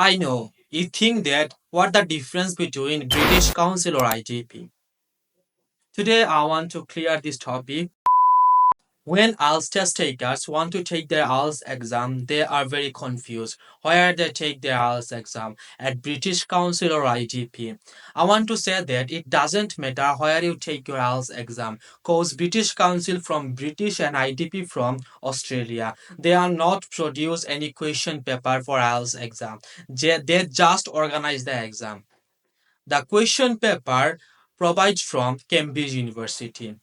I know you think that what the difference between British Council or ITP. Today I want to clear this topic. When IELTS test takers want to take their IELTS exam, they are very confused where they take their IELTS exam at British Council or ITP. I want to say that it doesn't matter where you take your IELTS exam because British Council from British and ITP from Australia. They are not produce any question paper for IELTS exam. They just organize the exam. The question paper provides from Cambridge University.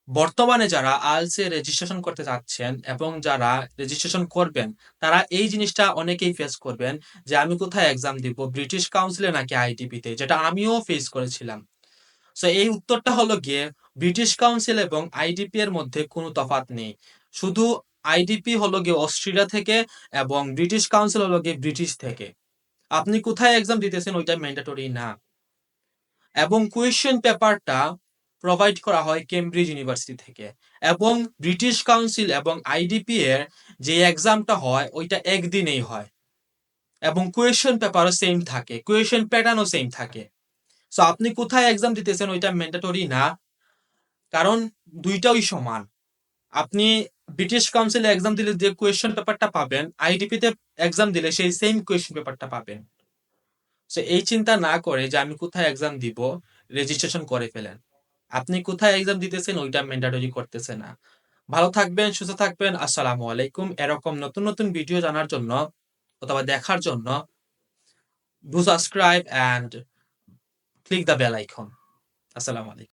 বর্তমানে যারা IELTS এ registration করতে যাচ্ছেন এবং যারা registration করবেন তারা এই জিনিসটা অনেকেই ফেস করবেন যে আমি কোথায় এক্সাম দিব ব্রিটিশ কাউন্সিলে নাকি আইটিপি তে যেটা আমিও ফেস করেছিলাম। সো এই উত্তরটা হলো গিয়ে ব্রিটিশ কাউন্সিল এবং আইডিপি এর মধ্যে কোনো তফাৎ নেই। শুধু আইডিপি হলো গিয়ে অস্ট্রেলিয়া থেকে এবং ব্রিটিশ কাউন্সিল হলো গিয়ে ব্রিটিশ থেকে। আপনি কোথায় এক্সাম দিতেছেন ওইটা ম্যান্ডেটরি না। এবং কোয়েশ্চেন পেপারটা প্রোভাইড করা হয় কেমব্রিজ ইউনিভার্সিটি থেকে এবং ব্রিটিশ কাউন্সিল এবং আইডিপি এর যে এক্সামটা হয় ওইটা একদিনেই হয় এবং কোয়েশ্চেন পেপারও সেম থাকে, কোয়েশ্চেন প্যাটার্নও সেম থাকে। সো আপনি কোথায় এক্সাম দিতেছেন ওইটা ম্যান্ডেটরি না, কারণ দুইটাই সমান। আপনি ব্রিটিশ কাউন্সিলে এক্সাম দিলে যে কোয়েশ্চেন পেপারটা পাবেন, আইডিপি তে এক্সাম দিলে সেই সেম কোয়েশ্চেন পেপারটা পাবেন। সো এই চিন্তা না করে যে আমি কোথায় এক্সাম দিব, রেজিস্ট্রেশন করে ফেলেন। আপনি কোথায় এক্সাম দিতেছেন ওইটা ম্যান্ডেটরি করতেছে না। ভালো থাকবেন, সুস্থ থাকবেন। আসসালামু আলাইকুম। এরকম নতুন নতুন ভিডিও জানার জন্য অথবা দেখার জন্য do subscribe and click the bell icon. আসসালামু আলাইকুম।